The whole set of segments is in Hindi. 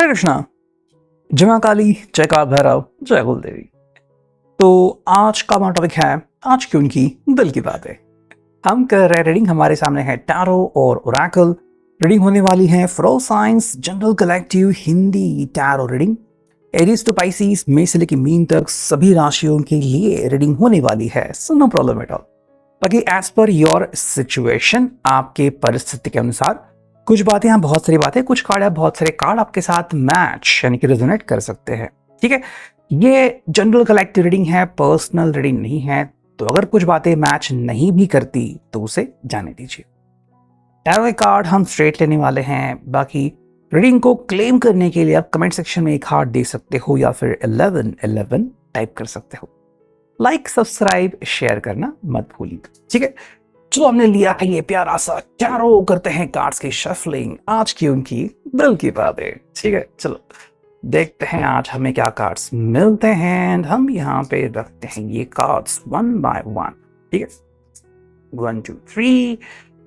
कृष्णा, जय मां काली, जय काल भैरव, जय कुल देवी। तो आज का हमारा टॉपिक है आज की उनकी दिल की बातें। हम कर रहे रीडिंग, हमारे सामने है टैरो और ओरेकल रीडिंग होने वाली है for all signs general collective Hindi tarot reading. Aries to Pisces, मई से लेकर मीन तक सभी राशियों के लिए रीडिंग होने वाली है, so no problem at all. बाकी एज पर योर सिचुएशन, आपके परिस्थिति के अनुसार कुछ बातें यहाँ, बहुत सारी बातें, कुछ कार्ड या बहुत सारे कार्ड आपके साथ मैच यानी कि रेजोनेट कर सकते हैं। ठीक है, ये जनरल कलेक्टिव रीडिंग है, पर्सनल रीडिंग नहीं है। तो अगर कुछ बातें मैच नहीं भी करती तो उसे जाने दीजिए। टैरो के कार्ड हम स्ट्रेट लेने वाले हैं। बाकी रीडिंग को क्लेम करने के लिए आप कमेंट सेक्शन में एक हार्ट दे सकते हो या फिर 1111 टाइप कर सकते हो। लाइक, सब्सक्राइब, शेयर करना मत भूलिए। ठीक है, चलो हमने लिया है ये प्यारा सा टैरो, करते हैं कार्ड्स की शफलिंग, आज की उनकी दिल की बातें। ठीक है, चलो देखते हैं आज हमें क्या कार्ड्स मिलते हैं। एंड हम यहाँ पे रखते हैं ये कार्ड्स वन बाय वन। ठीक है, 1 2 3,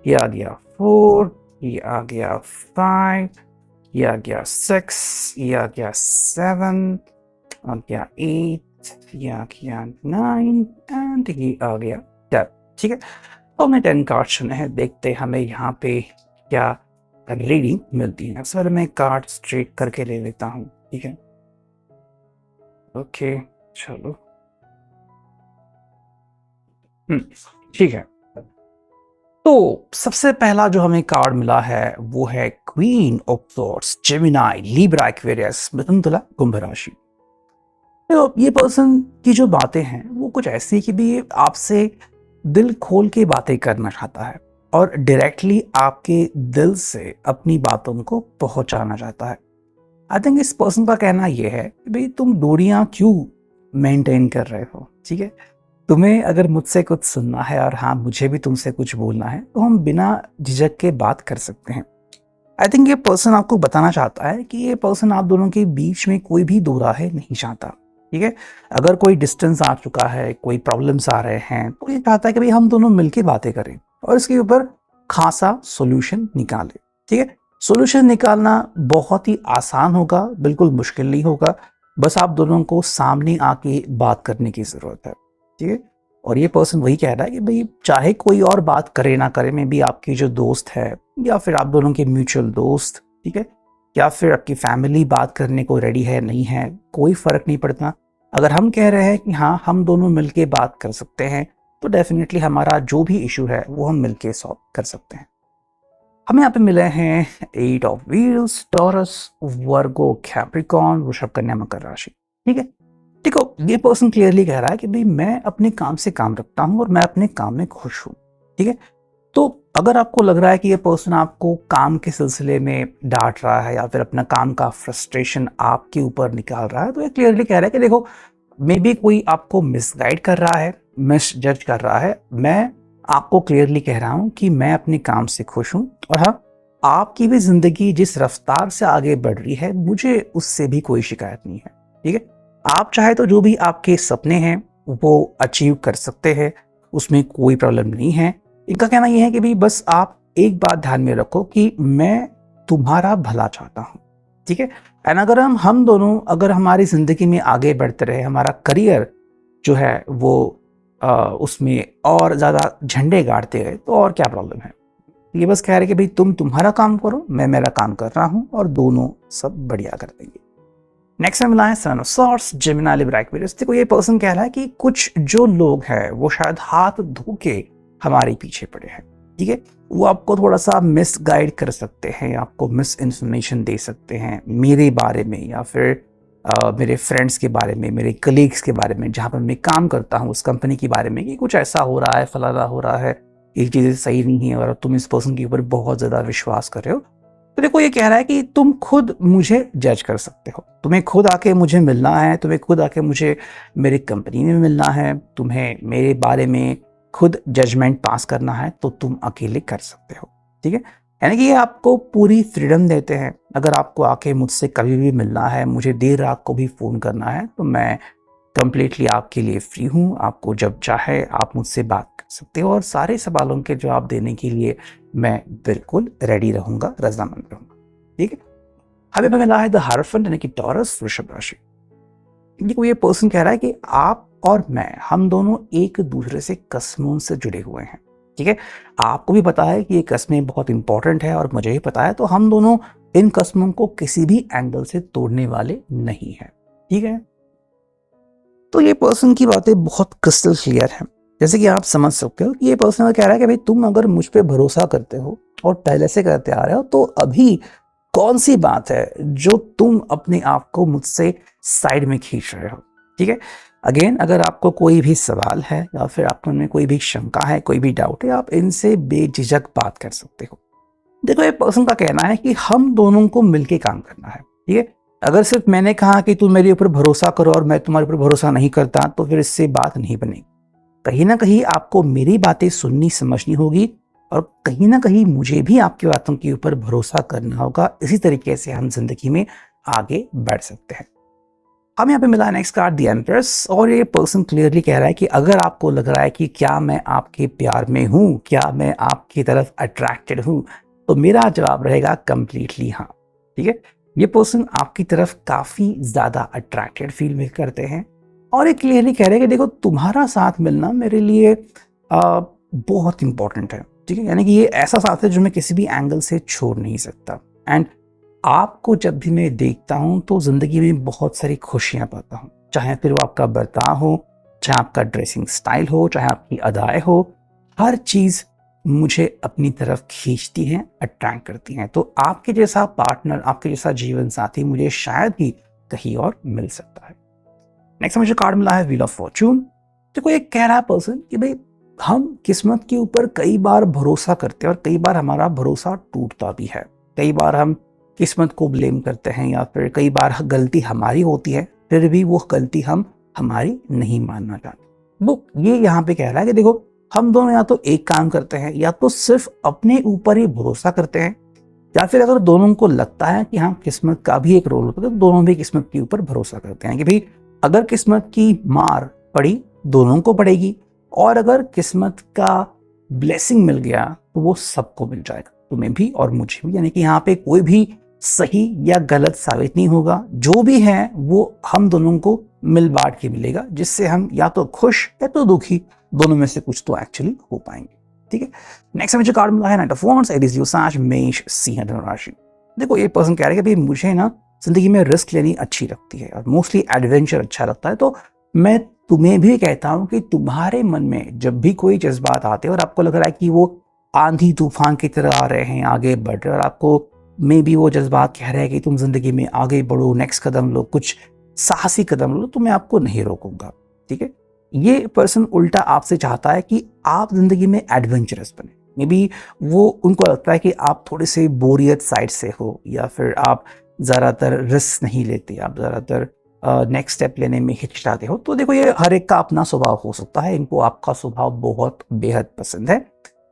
ये आ गया 4, ये आ गया 5, ये आ गया 6, ये आ गया 7, आ गया 8, ये आ गया 9 एंड ये आ गया 10। ठीक है, तो हमने 10 कार्ड चुने हैं। देखते हैं हमें यहाँ पे क्या रीडिंग मिलती है। सबसे पहले मैं कार्ड स्ट्रेट करके ले लेता हूँ। ठीक है, ओके, चलो ठीक है। तो सबसे पहला जो हमें कार्ड मिला है वो है queen of swords, Gemini, Libra, Aquarius, मिथुन, तुला, कुंभ राशि। तो ये पर्सन की जो बातें हैं वो कुछ ऐसी कि भी आपसे दिल खोल के बातें करना चाहता है और डायरेक्टली आपके दिल से अपनी बातों को पहुंचाना चाहता है। आई थिंक इस पर्सन का कहना यह है कि भाई तुम दूरियां क्यों मेंटेन कर रहे हो। ठीक है, तुम्हें अगर मुझसे कुछ सुनना है और हाँ मुझे भी तुमसे कुछ बोलना है तो हम बिना झिझक के बात कर सकते हैं। आई थिंक ये पर्सन आपको बताना चाहता है कि ये पर्सन आप दोनों के बीच में कोई भी दो राहें नहीं चाहता। ठीक है, अगर कोई डिस्टेंस आ चुका है, कोई प्रॉब्लम्स आ रहे हैं, तो ये चाहता है कि भाई हम दोनों मिलके बातें करें और इसके ऊपर खासा सॉल्यूशन निकालें। ठीक है, सॉल्यूशन निकालना बहुत ही आसान होगा, बिल्कुल मुश्किल नहीं होगा। बस आप दोनों को सामने आके बात करने की जरूरत है। ठीक है, और ये पर्सन वही कह रहा है कि भाई चाहे कोई और बात करे ना करे, में भी आपकी जो दोस्त है या फिर आप दोनों के म्यूचुअल दोस्त, ठीक है, या फिर आपकी फैमिली बात करने को रेडी है नहीं है, कोई फर्क नहीं पड़ता। अगर हम कह रहे हैं कि हाँ हम दोनों मिलके बात कर सकते हैं तो डेफिनेटली हमारा जो भी इशू है वो हम मिलके सॉल्व कर सकते हैं। हमें यहाँ पे मिले हैं 8 of wheels, taurus, Virgo, Capricorn, वृषभ, कन्या, मकर राशि। ठीक है, देखो ये पर्सन क्लियरली कह रहा है कि भाई मैं अपने काम से काम रखता हूँ और मैं अपने काम में खुश हूँ। ठीक है, तो अगर आपको लग रहा है कि ये पर्सन आपको काम के सिलसिले में डांट रहा है या फिर अपना काम का फ्रस्ट्रेशन आपके ऊपर निकाल रहा है, तो ये क्लियरली कह रहा है कि देखो मे बी कोई आपको मिसगाइड कर रहा है, मिस जज कर रहा है। मैं आपको क्लियरली कह रहा हूँ कि मैं अपने काम से खुश हूँ और हाँ आपकी भी जिंदगी जिस रफ्तार से आगे बढ़ रही है मुझे उससे भी कोई शिकायत नहीं है। ठीक है, आप चाहे तो जो भी आपके सपने हैं वो अचीव कर सकते हैं, उसमें कोई प्रॉब्लम नहीं है। इनका कहना यह है कि भाई बस आप एक बात ध्यान में रखो कि मैं तुम्हारा भला चाहता हूँ। ठीक है, एंड अगर हम दोनों अगर हमारी जिंदगी में आगे बढ़ते रहे, हमारा करियर जो है वो उसमें और ज्यादा झंडे गाड़ते गए तो और क्या प्रॉब्लम है। ये बस कह रहे कि भाई तुम तुम्हारा काम करो, मैं मेरा काम कर रहा हूँ और दोनों सब बढ़िया कर देंगे। नेक्स्ट में मिला है son of swords, Gemini, Libra, Aquarius. देखो ये पर्सन कह रहा है कि कुछ जो लोग हैं वो शायद हाथ धो के हमारे पीछे पड़े हैं। ठीक है, वो आपको थोड़ा सा मिस गाइड कर सकते हैं, आपको मिस इन्फॉर्मेशन दे सकते हैं मेरे बारे में या फिर मेरे फ्रेंड्स के बारे में, मेरे कलीग्स के बारे में, जहाँ पर मैं काम करता हूँ उस कंपनी के बारे में, कि कुछ ऐसा हो रहा है, फलाना हो रहा है, ये चीज़ें सही नहीं है और तुम इस पर्सन के ऊपर बहुत ज़्यादा विश्वास कर रहे हो। तो देखो ये कह रहा है कि तुम खुद मुझे जज कर सकते हो, तुम्हें खुद आके मुझे मिलना है, तुम्हें खुद आके मुझे मेरी कंपनी में मिलना है, तुम्हें मेरे बारे में खुद जजमेंट पास करना है तो तुम अकेले कर सकते हो। ठीक है, यानी कि ये आपको पूरी फ्रीडम देते हैं। अगर आपको आके मुझसे कभी भी मिलना है, मुझे देर रात को भी फ़ोन करना है, तो मैं कंप्लीटली आपके लिए फ्री हूँ। आपको जब चाहे आप मुझसे बात कर सकते हो और सारे सवालों के जवाब देने के लिए मैं बिल्कुल रेडी रहूँगा, रजामंद रहूँगा। ठीक है, हमें मिला है द हायरोफेंट यानी कि टॉरस, वृषभ राशि। देखो ये पर्सन कह रहा है कि आप और मैं, हम दोनों एक दूसरे से कस्मों से जुड़े हुए हैं। ठीक है, आपको भी पता है कि ये कस्में बहुत इंपॉर्टेंट है और मुझे भी पता है, तो हम दोनों इन कस्मों को किसी भी एंगल से तोड़ने वाले नहीं है। ठीक है, तो ये पर्सन की बातें बहुत क्रिस्टल क्लियर है। जैसे कि आप समझ सकते हो कि ये पर्सन कह रहा है कि भाई तुम अगर मुझ पे भरोसा करते हो और पहले से करते आ रहे हो, तो अभी कौन सी बात है जो तुम अपने आप को मुझसे साइड में खींच रहे हो। ठीक है, अगेन अगर आपको कोई भी सवाल है या फिर आपके मन में कोई भी शंका है, कोई भी डाउट है, आप इनसे बेझिझक बात कर सकते हो। देखो ये पर्सन का कहना है कि हम दोनों को मिलके काम करना है। ठीक है, अगर सिर्फ मैंने कहा कि तुम मेरे ऊपर भरोसा करो और मैं तुम्हारे ऊपर भरोसा नहीं करता, तो फिर इससे बात नहीं बनेगी। कहीं ना कहीं आपको मेरी बातें सुननी समझनी होगी और कहीं ना कहीं मुझे भी आपकी बातों के ऊपर भरोसा करना होगा। इसी तरीके से हम जिंदगी में आगे बढ़ सकते हैं। हमें यहाँ पे मिला नेक्स्ट कार्ड द एम्प्रेस, और ये पर्सन क्लियरली कह रहा है कि अगर आपको लग रहा है कि क्या मैं आपके प्यार में हूँ, क्या मैं आपकी तरफ अट्रैक्टेड हूँ, तो मेरा जवाब रहेगा कंप्लीटली हाँ। ठीक है, ये पर्सन आपकी तरफ काफी ज्यादा अट्रैक्टेड फील करते हैं और ये क्लियरली कह रहे हैं कि देखो तुम्हारा साथ मिलना मेरे लिए बहुत इंपॉर्टेंट है। ठीक है, यानी कि ये ऐसा साथ है जो मैं किसी भी एंगल से छोड़ नहीं सकता। एंड आपको जब भी मैं देखता हूं तो जिंदगी में बहुत सारी खुशियां पाता हूं, चाहे फिर वो आपका बर्ताव हो, चाहे आपका ड्रेसिंग स्टाइल हो, चाहे आपकी अदाएं हो, हर चीज मुझे अपनी तरफ खींचती हैं, अट्रैक्ट करती हैं। तो आपके जैसा पार्टनर, आपके जैसा जीवन साथी मुझे शायद ही कहीं और मिल सकता है। नेक्स्ट मुझे कार्ड मिला है व्हील ऑफ फॉर्चून। देखो ये कह रहा है पर्सन कि भाई हम किस्मत के ऊपर कई बार भरोसा करते हैं और कई बार हमारा भरोसा टूटता भी है। कई बार हम किस्मत को ब्लेम करते हैं या फिर कई बार गलती हमारी होती है, फिर भी वो गलती हम हमारी नहीं मानना चाहते। वो ये यहाँ पे कह रहा है कि देखो हम दोनों या तो एक काम करते हैं, या तो सिर्फ अपने ऊपर ही भरोसा करते हैं, या फिर अगर दोनों को लगता है कि हाँ किस्मत का भी एक रोल होता है, तो दोनों भी किस्मत के ऊपर भरोसा करते हैं कि भाई अगर किस्मत की मार पड़ी दोनों को पड़ेगी, और अगर किस्मत का ब्लेसिंग मिल गया तो वो सबको मिल जाएगा, तुम्हें भी और मुझे भी। यानी कि यहाँ पे कोई भी सही या गलत साबित नहीं होगा, जो भी है वो हम दोनों को मिल बांट के मिलेगा, जिससे हम या तो खुश या तो दुखी, दोनों में से कुछ तो एक्चुअली हो पाएंगे। ठीक है, नेक्स्ट मुझे कार्ड मिला है night of wands, Aries Leo साज, मेष, सिंह राशि। देखो ये पर्सन कह रहे हैं कि भाई मुझे ना जिंदगी में रिस्क लेनी अच्छी लगती है और मोस्टली एडवेंचर अच्छा लगता है, तो मैं तुम्हें भी कहता हूं कि तुम्हारे मन में जब भी कोई जज्बात आते हैं और आपको लग रहा है कि वो आंधी तूफान की तरह आ रहे हैं, आगे बढ़ रहे हैं, और आपको में भी वो जज्बात कह रहे हैं कि तुम जिंदगी में आगे बढ़ो, नेक्स्ट कदम लो, कुछ साहसी कदम लो, तो मैं आपको नहीं रोकूंगा। ठीक है, ये पर्सन उल्टा आपसे चाहता है कि आप जिंदगी में एडवेंचरस बने। मे बी वो उनको लगता है कि आप थोड़े से बोरियत साइड से हो, या फिर आप ज़्यादातर रिस्क नहीं लेते, आप ज़्यादातर नेक्स्ट स्टेप लेने में हिचकिचाते हो। तो देखो ये हर एक का अपना स्वभाव हो सकता है, इनको आपका स्वभाव बहुत बेहद पसंद है।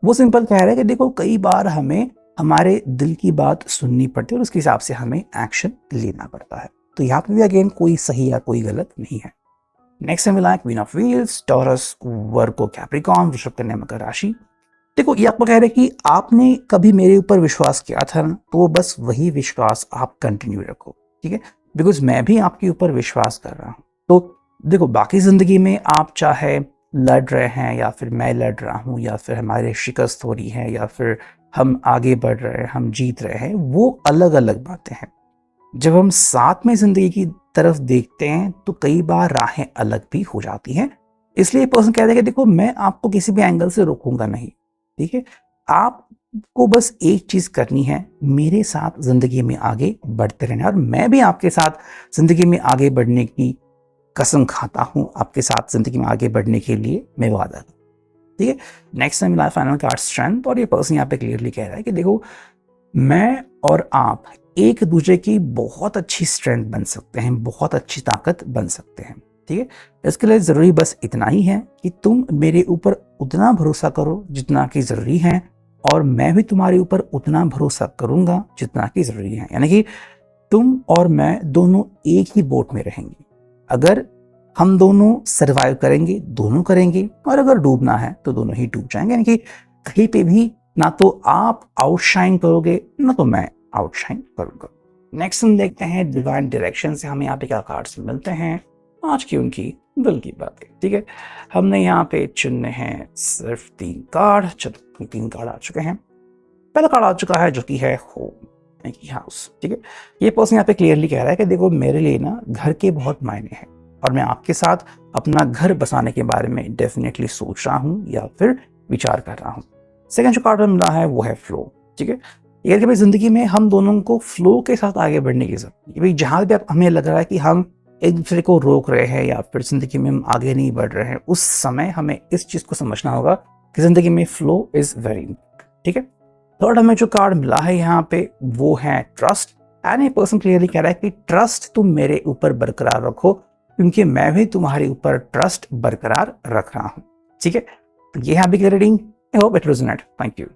वो सिंपल कह रहे हैं कि देखो कई बार हमें हमारे दिल की बात सुननी पड़ती है और उसके हिसाब से हमें एक्शन लेना पड़ता है। तो यहाँ पे भी अगेन कोई सही या कोई गलत नहीं है। नेक्स्ट है मिला queen of wheels, taurus, Virgo, Capricorn, वृषभ, कन्या, मकर राशि। देखो ये आपको कह रहे हैं कि आपने कभी मेरे ऊपर विश्वास किया था ना, तो वो बस वही विश्वास आप कंटिन्यू रखो। ठीक है, बिकॉज मैं भी आपके ऊपर विश्वास कर रहा हूँ। तो देखो बाकी जिंदगी में आप चाहे लड़ रहे हैं या फिर मैं लड़ रहा हूँ, या फिर हमारे शिकस्त हो रही है, या फिर हम आगे बढ़ रहे हैं, हम जीत रहे हैं, वो अलग अलग बातें हैं। जब हम साथ में जिंदगी की तरफ देखते हैं तो कई बार राहें अलग भी हो जाती हैं। इसलिए पर्सन कहते हैं कि देखो मैं आपको किसी भी एंगल से रोकूंगा नहीं। ठीक है, आपको बस एक चीज करनी है, मेरे साथ जिंदगी में आगे बढ़ते रहना, और मैं भी आपके साथ जिंदगी में आगे बढ़ने की कसम खाता हूं, आपके साथ जिंदगी में आगे बढ़ने के लिए मैं वादा करता हूं। ठीक है, नेक्स्ट टाइम मिला फाइनल कार्ड स्ट्रेंथ, और ये पर्सन यहाँ पे क्लियरली कह रहा है कि देखो मैं और आप एक दूसरे की बहुत अच्छी स्ट्रेंथ बन सकते हैं, बहुत अच्छी ताकत बन सकते हैं। ठीक है, इसके लिए जरूरी बस इतना ही है कि तुम मेरे ऊपर उतना भरोसा करो जितना कि जरूरी है, और मैं भी तुम्हारे ऊपर उतना भरोसा करूंगा जितना कि जरूरी है। यानी कि तुम और मैं दोनों एक ही बोट में रहेंगे। अगर हम दोनों सरवाइव करेंगे, दोनों करेंगे, और अगर डूबना है तो दोनों ही डूब जाएंगे। यानी कि कहीं पे भी ना तो आप आउटशाइन करोगे ना तो मैं आउटशाइन करूंगा। नेक्स्ट हम देखते हैं डिवाइन डायरेक्शन से हमें यहाँ पे क्या कार्ड्स मिलते हैं आज की उनकी दिल की बातें। ठीक है, हमने यहाँ पे चुनने हैं सिर्फ 3 कार्ड। चलो 3 कार्ड आ चुके हैं। पहला कार्ड आ चुका है जो कि है होम, हाउस। ठीक है, ये पर्सन यहाँ पे क्लियरली कह रहा है कि देखो मेरे लिए ना घर के बहुत मायने हैं और मैं आपके साथ अपना घर बसाने के बारे में डेफिनेटली सोच रहा हूँ या फिर विचार कर रहा हूँ। सेकंड जो कार्ड मिला है वो है फ्लो। ठीक है, ये कि भाई जिंदगी में हम दोनों को फ्लो के साथ आगे बढ़ने की जरूरत है। भाई जहां भी हमें लग रहा है कि हम एक दूसरे को रोक रहे हैं या फिर जिंदगी में हम आगे नहीं बढ़ रहे हैं, उस समय हमें इस चीज को समझना होगा कि जिंदगी में फ्लो इज वेरी इंपॉर्टेंट। ठीक है, थर्ड हमें जो कार्ड मिला है यहाँ पे वो है ट्रस्ट। एंड ये पर्सन क्लियरली कह रहा है कि ट्रस्ट तुम मेरे ऊपर बरकरार रखो क्योंकि मैं भी तुम्हारे ऊपर ट्रस्ट बरकरार रख रहा हूँ। ठीक है, तो ये है अभी की reading. I hope it resonate. Thank you.